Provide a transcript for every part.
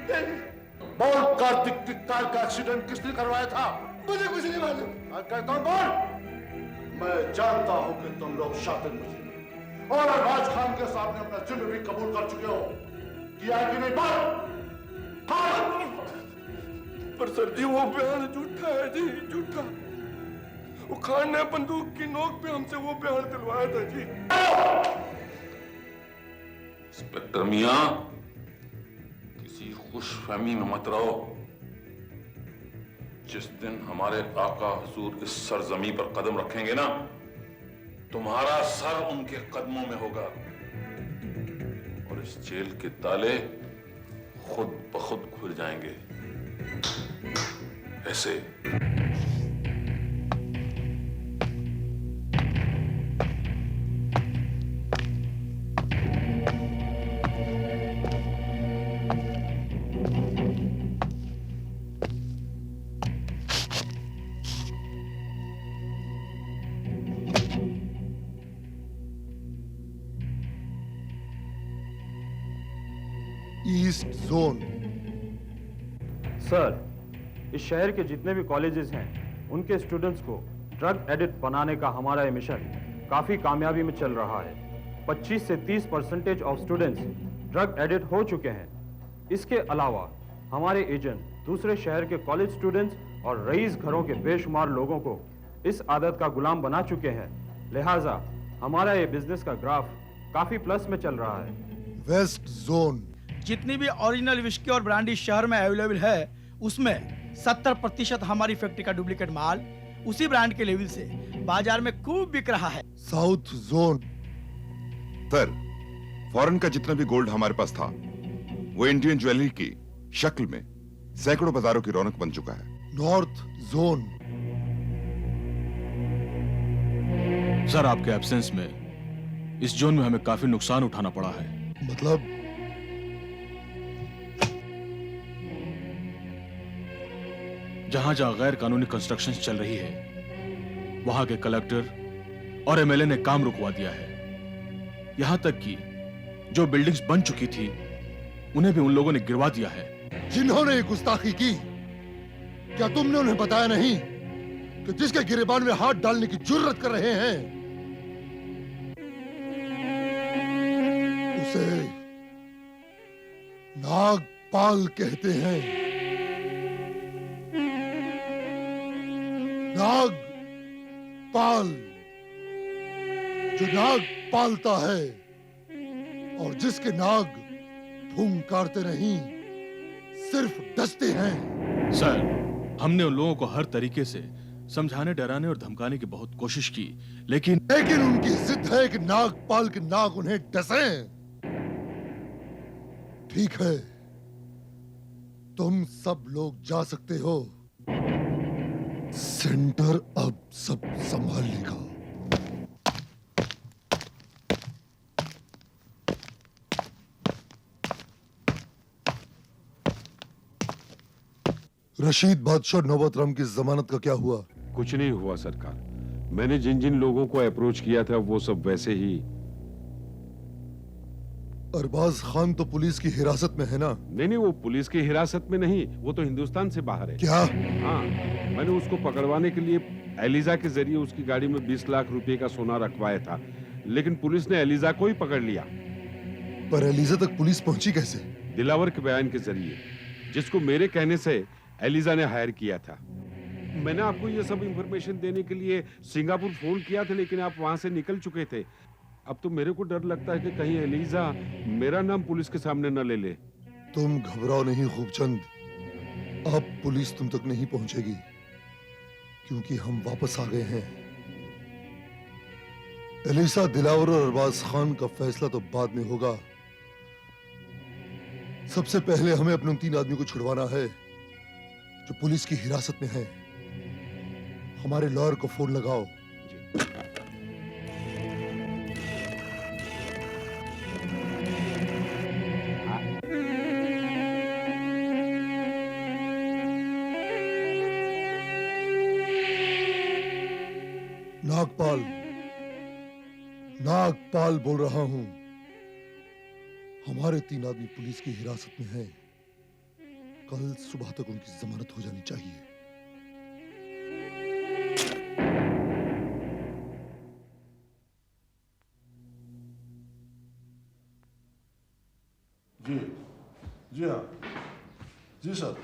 बोल, कार्तिक की कार का एक्सीडेंट किसने करवाया था? मुझे कुछ नहीं मालूम। मैं कहता हूं बोल। मैं जानता हूं कि तुम लोग शातिर मुझे और अरबाज खान के सामने अपना जुर्म भी कबूल कर चुके हो। किया कि नहीं? बोल। पर सर जी वो बयान झूठा है जी, झूठा। वो खान ने बंदूक की नोक पे हमसे वो बयान दिलवाया था जी। इंस्पेक्टर मियां, किसी खुशफहमी में मत रहो। जिस दिन हमारे आका हुजूर इस सरजमी पर कदम रखेंगे ना, तुम्हारा सर उनके कदमों में होगा और इस जेल के ताले खुद ब खुद खुल जाएंगे। ऐसे ईस्ट जोन। सर, इस शहर के जितने भी कॉलेजेस हैं, उनके स्टूडेंट्स को ड्रग एडिक्ट बनाने का हमारा ये मिशन काफ़ी कामयाबी में चल रहा है। 25 से 30% ऑफ स्टूडेंट्स ड्रग एडिक्ट हो चुके हैं। इसके अलावा हमारे एजेंट दूसरे शहर के कॉलेज स्टूडेंट्स और रईस घरों के बेशुमार लोगों को इस आदत का गुलाम बना चुके हैं। लिहाजा हमारा ये बिजनेस का ग्राफ काफ़ी प्लस में चल रहा है। West zone. जितनी भी ओरिजिनल विस्की और ब्रांडी शहर में अवेलेबल है, उसमें 70% हमारी फैक्ट्री का डुप्लीकेट माल उसी ब्रांड के लेवल से बाजार में खूब बिक रहा है। South zone. सर, फॉरेन का जितना भी गोल्ड हमारे पास था, वो इंडियन ज्वेलरी की शक्ल में सैकड़ों बाजारों की रौनक बन चुका है। North zone. सर, आपके एब्सेंस में इस जोन में हमें काफी नुकसान उठाना पड़ा है। मतलब? जहां जहां गैर कानूनी कंस्ट्रक्शन चल रही है, वहां के कलेक्टर और एमएलए ने काम रुकवा दिया है। यहां तक कि जो बिल्डिंग्स बन चुकी थी, उन्हें भी उन लोगों ने गिरवा दिया है। जिन्होंने ये गुस्ताखी की, क्या तुमने उन्हें बताया नहीं कि जिसके गिरेबान में हाथ डालने की जुर्रत कर रहे हैं, उसे नागपाल कहते हैं। नागपाल, जो नाग पालता है और जिसके नाग फुंकारते नहीं, सिर्फ डसते हैं। सर, हमने उन लोगों को हर तरीके से समझाने, डराने और धमकाने की बहुत कोशिश की, लेकिन उनकी जिद है कि नागपाल के नाग उन्हें डसें। ठीक है, तुम सब लोग जा सकते हो। सेंटर अब सब संभाल लेगा। रशीद बादशाह नौबतराम की जमानत का क्या हुआ? कुछ नहीं हुआ सरकार। मैंने जिन जिन लोगों को अप्रोच किया था, वो सब वैसे ही। अरबाज खान तो पुलिस की हिरासत में है ना? नहीं, वो पुलिस की हिरासत में नहीं, वो तो हिंदुस्तान से बाहर है। क्या? हाँ, मैंने उसको पकड़वाने के लिए एलिजा के जरिए उसकी गाड़ी में 20 लाख रुपए का सोना रखवाया था, लेकिन पुलिस ने एलिजा को ही पकड़ लिया। पर एलिजा तक पुलिस पहुंची कैसे? दिलावर के बयान के जरिए, जिसको मेरे कहने से एलिजा ने हायर किया था। मैंने आपको ये सब इंफॉर्मेशन देने के लिए सिंगापुर फोन किया था, लेकिन आप वहां से निकल चुके थे। अब तो मेरे को डर लगता है कि कहीं एलिजा मेरा नाम पुलिस के सामने न ले ले। तुम घबराओ नहीं खूबचंद, अब पुलिस तुम तक नहीं पहुंचेगी, क्योंकि हम वापस आ गए हैं। एलिसा, दिलावर और अरबाज खान का फैसला तो बाद में होगा। सबसे पहले हमें अपने उन 3 आदमी को छुड़वाना है जो पुलिस की हिरासत में है। हमारे लॉयर को फोन लगाओ। नागपाल, नागपाल बोल रहा हूं। हमारे 3 आदमी पुलिस की हिरासत में हैं। कल सुबह तक उनकी जमानत हो जानी चाहिए। जी जी हाँ जी सर,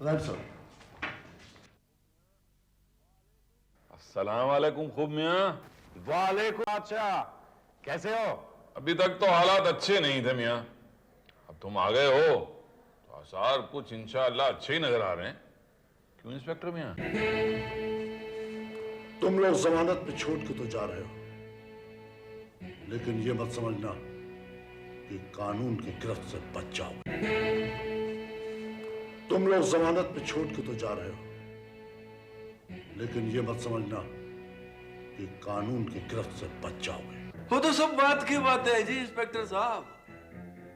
राइट सर। अस्सलाम वालेकुम खूब मियाँ। वालेकुम अच्छा, कैसे हो? अभी तक तो हालात अच्छे नहीं थे मियाँ, अब तुम आ गए हो तो आसार कुछ इंशाअल्लाह अच्छे ही नजर आ रहे हैं। क्यों इंस्पेक्टर मियाँ? तुम लोग जमानत पे छोड़ के तो जा रहे हो, लेकिन ये मत समझना कि कानून की गिरफ्त से बच जाओगे। तुम लोग जमानत पे छोड़ के तो जा रहे हो, लेकिन ये मत समझना कि कानून की गिरफ्त से बच जाओगे। वो तो सब बात की बात है जी इंस्पेक्टर साहब,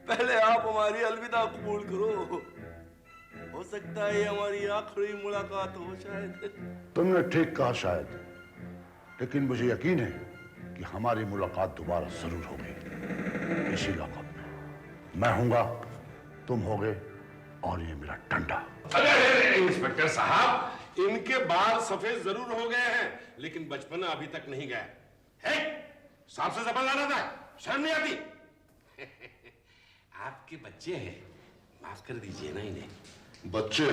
पहले आप हमारी अलविदा कबूल करो। हो सकता है ये हमारी आखिरी मुलाकात हो शायद। तुमने ठीक कहा शायद, लेकिन मुझे यकीन है कि हमारी मुलाकात दोबारा जरूर होगी इसी लक़ब में। मैं हूंगा, तुम होगे, और ये मेरा डंडा। अरे इंस्पेक्टर साहब, इनके बाल सफेद जरूर हो गए हैं, लेकिन बचपना अभी तक नहीं गया है। सांप से जबान लाना था, शर्म नहीं आती? आपके बच्चे हैं, माफ कर दीजिए ना इन्हें। बच्चे?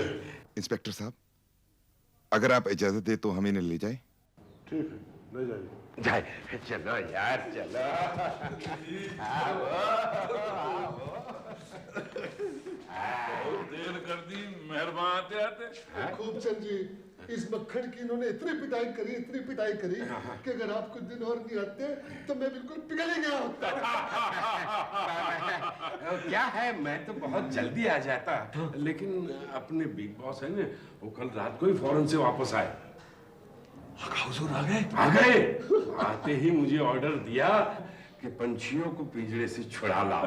इंस्पेक्टर साहब, अगर आप इजाजत दे तो हम इन्हें ले जाएं? ठीक है, ले जाइए। जाए, चलो यार चलो। बहुत देर कर दी, मेहरबान आते आते। खूब सर जी, इस मक्खन की इन्होंने इतनी पिटाई करी कि अगर आप कुछ दिन और नहीं आते तो मैं बिल्कुल पिघल ही गया होता। क्या है, मैं तो बहुत जल्दी आ जाता, लेकिन अपने बिग बॉस है ना, वो कल रात को ही फौरन से वापस आए। हुजूर आ गए? आ गए, आते ही मुझे ऑर्डर दिया कि पंछियों को पिंजरे से छुड़ा लाओ।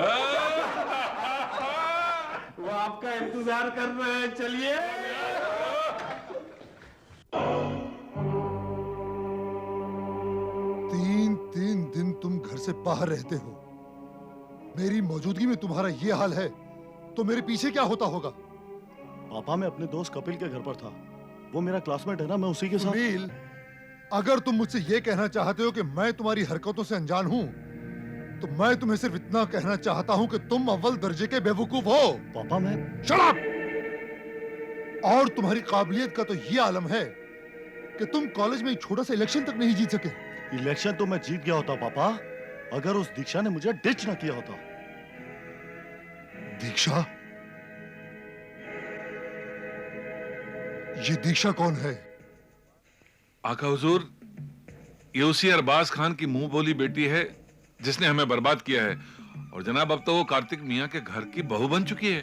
वो आपका इंतजार कर रहे हैं, चलिए। तीन दिन तुम घर से बाहर रहते हो, मेरी मौजूदगी में तुम्हारा ये हाल है तो मेरे पीछे क्या होता होगा? पापा, मैं अपने दोस्त कपिल के घर पर था, वो मेरा क्लासमेट है ना, मैं उसी के साथ। सुनील, अगर तुम मुझसे ये कहना चाहते हो कि मैं तुम्हारी हरकतों से अनजान हूं, तो मैं तुम्हें सिर्फ इतना कहना चाहता हूं कि तुम अव्वल दर्जे के बेवकूफ हो। पापा मैं शट अप! और तुम्हारी काबिलियत का तो ये आलम है कि तुम कॉलेज में एक छोटा सा इलेक्शन तक नहीं जीत सके। इलेक्शन तो मैं जीत गया होता पापा, अगर उस दीक्षा ने मुझे डिच ना किया होता। दीक्षा? ये दीक्षा कौन है? आका हुजूर, ये उसी अरबाज खान की मुंह बोली बेटी है जिसने हमें बर्बाद किया है, और जनाब अब तो वो कार्तिक मियां के घर की बहू बन चुकी है।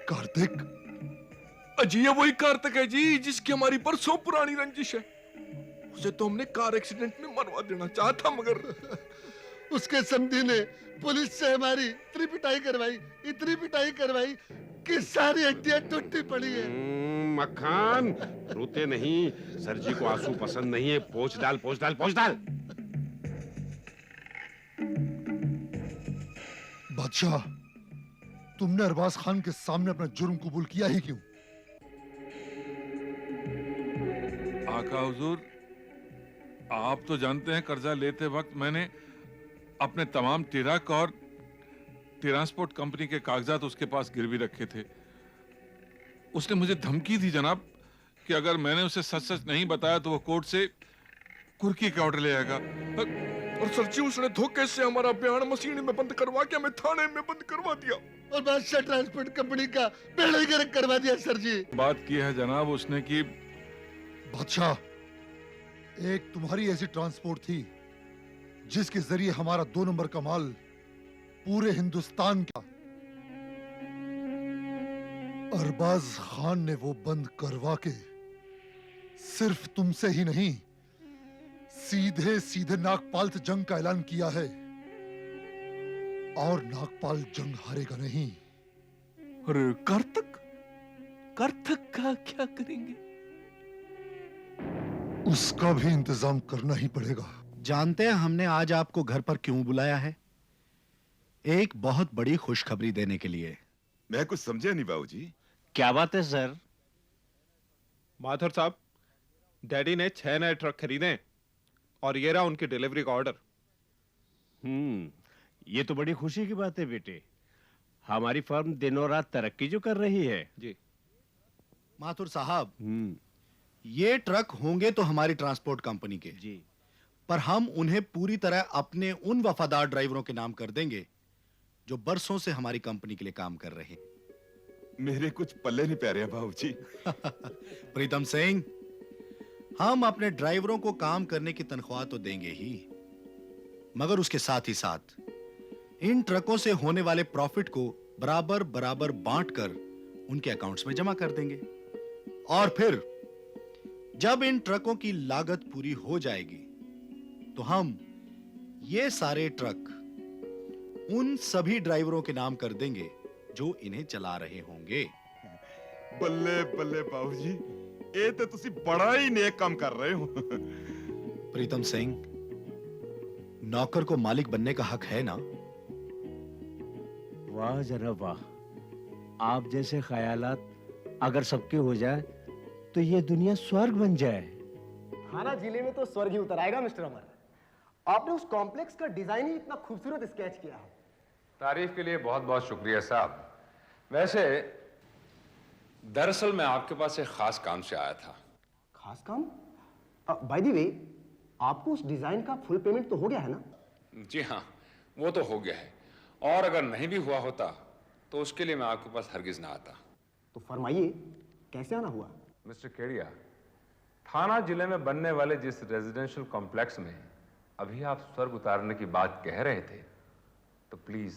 कार्तिक? अजी, ये वही कार्तिक है जी जिसकी हमारी परसों पुरानी रंजिश है। उसे तो हमने कार एक्सीडेंट में मरवा देना चाहा था, मगर उसके समधी ने पुलिस से हमारी इतनी पिटाई करवाई कि सारी हड्डियां टूटी पड़ी है। मक्खन, रोते नहीं, सर जी को आंसू पसंद नहीं है। पोंछ डाल। बादशाह, तुमने अरबाज खान के सामने अपना जुर्म कबूल किया ही क्यों? आका हुजूर, आप तो जानते हैं कर्जा लेते वक्त मैंने अपने तमाम ट्रक और ट्रांसपोर्ट कंपनी के कागजात उसके पास गिरवी रखे थे। उसने मुझे धमकी दी जनाब कि अगर मैंने उसे सच नहीं बताया तो वो कोर्ट से कुर्की का ऑर्डर ले आएगा। और सर जी, उसने धोखे से हमारा बयान मशीन में बंद करवा के हमें थाने में बंद करवा दिया, और बादशाह ट्रांसपोर्ट कंपनी का बेड़ा ही गर्क करवा दिया। सर जी, बात की है जनाब उसने कि बादशाह, एक तुम्हारी ऐसी ट्रांसपोर्ट थी जिसके जरिए हमारा 2 नंबर का माल पूरे हिंदुस्तान का, अरबाज खान ने वो बंद करवा के सिर्फ तुमसे ही नहीं, सीधे नागपाल से जंग का ऐलान किया है, और नागपाल जंग हारेगा नहीं। अरे कार्तिक का क्या करेंगे? उसका भी इंतजाम करना ही पड़ेगा। जानते हैं हमने आज आपको घर पर क्यों बुलाया है? एक बहुत बड़ी खुशखबरी देने के लिए। मैं कुछ समझा नहीं बाबूजी। क्या बात है सर? माथुर साहब, डैडी ने 6 नए ट्रक खरीदे और ये रहा उनकी डिलीवरी का ऑर्डर। ये तो बड़ी खुशी की बात है बेटे। हमारी फर्म दिनों रात तरक्की जो कर रही है। जी माथुर साहब, ये ट्रक होंगे तो हमारी ट्रांसपोर्ट कंपनी के जी, पर हम उन्हें पूरी तरह अपने उन वफादार ड्राइवरों के नाम कर देंगे जो बरसों से हमारी कंपनी के लिए काम कर रहे हैं। मेरे कुछ पल्ले नहीं पै रहे बाबूजी। प्रीतम सिंह, हम अपने ड्राइवरों को काम करने की तनख्वाह तो देंगे ही, मगर उसके साथ ही साथ इन ट्रकों से होने वाले प्रॉफिट को बराबर बराबर बांटकर उनके अकाउंट्स में जमा कर देंगे। और फिर जब इन ट्रकों की लागत पूरी हो जाएगी तो हम ये सारे ट्रक उन सभी ड्राइवरों के नाम कर देंगे जो इन्हें चला रहे होंगे। बल्ले बल्ले बाबूजी, ये तो तुसी बड़ा ही नेक काम कर रहे हो। प्रीतम सिंह, नौकर को मालिक बनने का हक है ना? वाह जनाब वाह। आप जैसे ख्यालात अगर सबके हो जाए तो ये दुनिया स्वर्ग बन जाए। थाना जिले में तो स्वर्ग ही उतर आएगा मिस्टर अमर। आपने उस कॉम्प्लेक्स का डिजाइन ही इतना खूबसूरत स्केच किया है। तारीफ के लिए बहुत बहुत शुक्रिया साहब। वैसे दरअसल मैं आपके पास एक खास काम से आया था। खास काम? बाय द वे, आपको उस डिजाइन का फुल पेमेंट तो हो गया है ना? जी हाँ, वो तो हो गया है, और अगर नहीं भी हुआ होता तो उसके लिए मैं आपके पास हरगिज ना आता। तो फरमाइए, कैसे आना हुआ? मिस्टर केडिया, थाना जिले में बनने वाले जिस रेजिडेंशियल कॉम्प्लेक्स में अभी आप स्वर्ग उतारने की बात कह रहे थे, तो प्लीज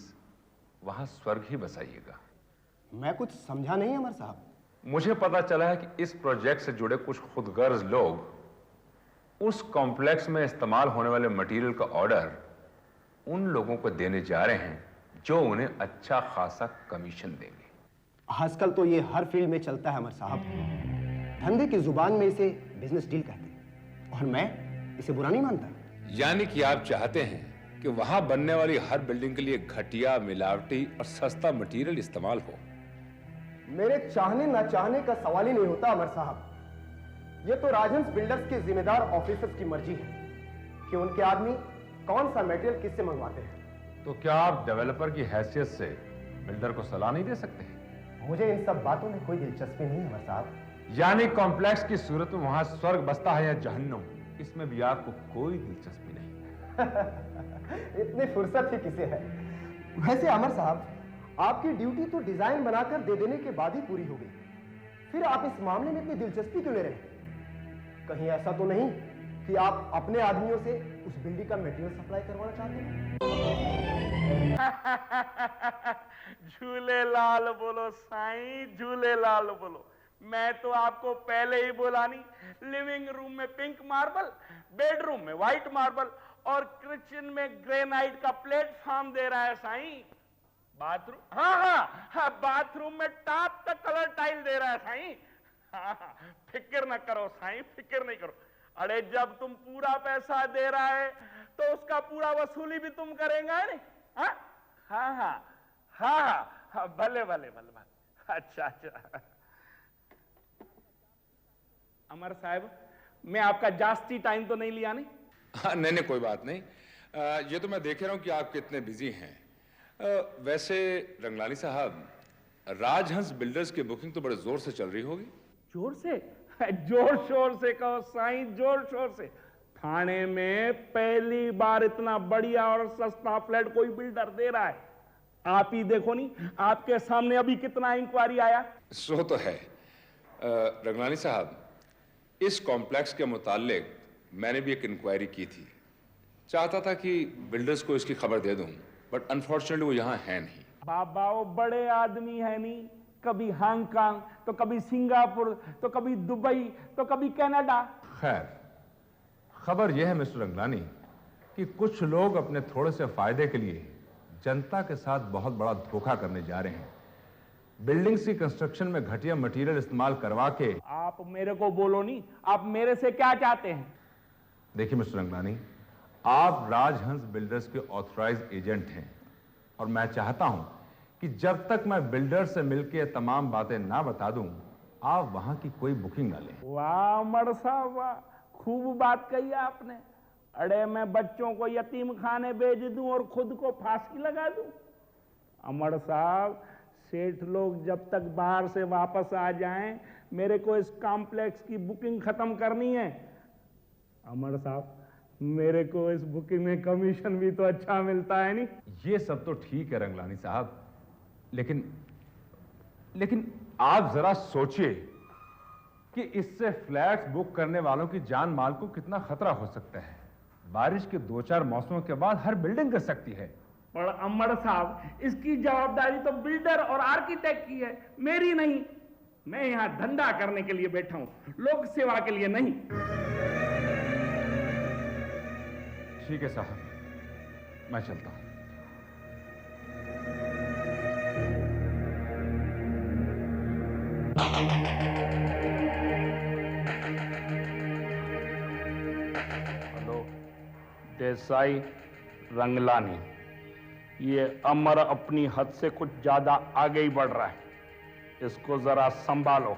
वहां स्वर्ग ही बसाइएगा। मैं कुछ समझा नहीं अमर साहब। मुझे पता चला है कि इस प्रोजेक्ट से जुड़े कुछ खुदगर्ज लोग उस कॉम्प्लेक्स में इस्तेमाल होने वाले मटेरियल का ऑर्डर उन लोगों को देने जा रहे हैं जो उन्हें अच्छा खासा कमीशन देंगे। आजकल तो ये हर फील्ड में चलता है अमर साहब। धंधे की जुबान में इसे बिजनेस डील कहते हैं, और मैं इसे बुरा नहीं मानता। यानी कि आप चाहते हैं कि वहां बनने वाली हर बिल्डिंग के लिए घटिया, मिलावटी और सस्ता मटेरियल इस्तेमाल हो। मेरे चाहने ना चाहने का सवाल ही नहीं होता अमर साहब। ये तो राजहंस बिल्डर्स के जिम्मेदार ऑफिसर्स की मर्जी है कि उनके आदमी कौन सा मटेरियल किससे मंगवाते हैं। तो क्या आप डेवलपर की हैसियत से बिल्डर को सलाह नहीं दे सकते? मुझे इन सब बातों में कोई दिलचस्पी नहीं है अमर साहब। यानी कॉम्प्लेक्स की सूरत में वहां स्वर्ग बसता है या जहन्नुम, इसमें भी आपको कोई दिलचस्पी नहीं। इतनी फुर्सत ही किसे है? वैसे अमर साहब, आपकी ड्यूटी तो डिजाइन बनाकर दे देने के बाद ही पूरी हो गई, फिर आप इस मामले में इतनी दिलचस्पी क्यों ले रहे हैं? कहीं ऐसा तो नहीं कि आप अपने आदमियों से उस बिल्डिंग का मटेरियल सप्लाई करवाना चाहते हैं? झूले लाल बोलो साईं, झूले लाल बोलो। मैं तो आपको पहले ही बोला नहीं, लिविंग रूम में पिंक मार्बल, बेडरूम में व्हाइट मार्बल और किचन में ग्रेनाइट का प्लेटफॉर्म दे रहा है साईं। बाथरूम, हाँ, बाथरूम में टॉप तक कलर टाइल दे रहा है साईं। हाँ, फिक्र न करो साईं, फिक्र नहीं करो। अरे जब तुम पूरा पैसा दे रहा है तो उसका पूरा वसूली भी तुम करेंगे नहीं? हाँ, भले भले भले भले। अच्छा। अमर साहब, मैं आपका जास्ती टाइम तो नहीं लिया नहीं? हाँ, नहीं, कोई बात नहीं। ये तो मैं देख रहा हूं कि आप कितने बिजी हैं। वैसे रंगलानी साहब, राजहंस बिल्डर्स की बुकिंग तो बड़े जोर से चल रही होगी। जोर से? जोर शोर से कहो साईं, जोर शोर से। थाने में पहली बार इतना बढ़िया और सस्ता फ्लैट कोई बिल्डर दे रहा है। आप ही देखो नहीं, आपके सामने अभी कितना इंक्वायरी आया। सो तो है। रंगलानी साहब, इस कॉम्प्लेक्स के मुतालिक मैंने भी एक इंक्वायरी की थी। चाहता था कि बिल्डर्स को इसकी खबर दे दूं, बट अनफॉर्चुनेटली वो यहाँ है नहीं। बाबा, वो बड़े आदमी है नहीं, कभी हांगकांग तो कभी सिंगापुर तो कभी दुबई तो कभी कनाडा। खैर, खबर यह है मिस्टर रंगलानी कि कुछ लोग अपने थोड़े से फायदे के लिए जनता के साथ बहुत बड़ा धोखा करने जा रहे हैं। बिल्डिंग्स की कंस्ट्रक्शन में घटिया मटेरियल इस्तेमाल करवा के। आप मेरे को बोलो नहीं, आप मेरे से क्या चाहते हैं? देखिए मिस्टर रंगलानी, आप राजहंस बिल्डर्स के ऑथराइज्ड एजेंट हैं और मैं चाहता हूं कि जब तक मैं बिल्डर से मिलकर तमाम बातें ना बता दूं, आप वहां की कोई बुकिंग ना लें। वाह अमर साहब वाह, खूब बात कही आपने। अरे मैं बच्चों को यतीम खाने भेज दूं और खुद को फांसी लगा दूं? अमर साहब, सेठ लोग जब तक बाहर से वापस आ जाएं, मेरे को इस कॉम्प्लेक्स की बुकिंग खत्म करनी है। अमर साहब, मेरे को इस बुकिंग में कमीशन भी तो अच्छा मिलता है नहीं? ये सब तो ठीक है रंगलानी साहब, लेकिन आप जरा सोचिए कि इससे फ्लैट्स बुक करने वालों की जान माल को कितना खतरा हो सकता है। बारिश के 2-4 मौसमों के बाद हर बिल्डिंग गिर सकती है। पर अमर साहब, इसकी जवाबदारी तो बिल्डर और आर्किटेक्ट की है, मेरी नहीं। मैं यहां धंधा करने के लिए बैठा हूं, लोक सेवा के लिए नहीं। ठीक है साहब, मैं चलता हूं। हेलो, देसाई रंगलानी, ये अमर अपनी हद से कुछ ज्यादा आगे ही बढ़ रहा है, इसको जरा संभालो।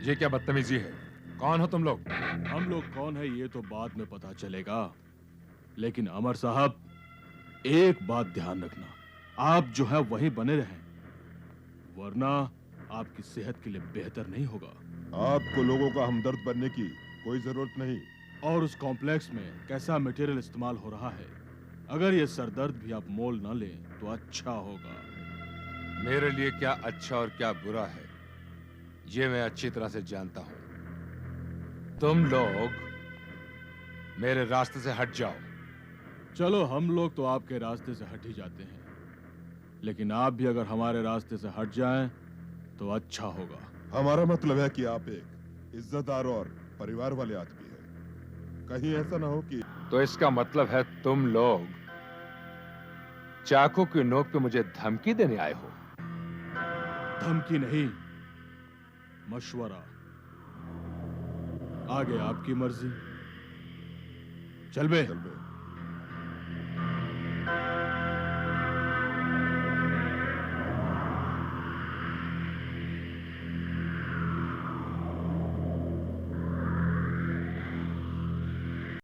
ये क्या बदतमीजी है? कौन हो तुम लोग? हम लोग कौन है ये तो बाद में पता चलेगा, लेकिन अमर साहब एक बात ध्यान रखना, आप जो है वहीं बने रहें, वरना आपकी सेहत के लिए बेहतर नहीं होगा। आपको लोगों का हमदर्द बनने की कोई जरूरत नहीं। और उस कॉम्प्लेक्स में कैसा मटेरियल इस्तेमाल हो रहा है, अगर ये सरदर्द भी आप मोल ना लें तो अच्छा होगा। मेरे लिए क्या अच्छा और क्या बुरा है ये मैं अच्छी तरह से जानता हूं। तुम लोग मेरे रास्ते से हट जाओ। चलो, हम लोग तो आपके रास्ते से हट ही जाते हैं, लेकिन आप भी अगर हमारे रास्ते से हट जाएं तो अच्छा होगा। हमारा मतलब है कि आप एक इज्जतदार और परिवार वाले आदमी हैं। कहीं ऐसा ना हो कि तो इसका मतलब है तुम लोग चाकू की नोक पे मुझे धमकी देने आए हो? धमकी नहीं, मशवरा। आगे आपकी मर्जी। चल बे।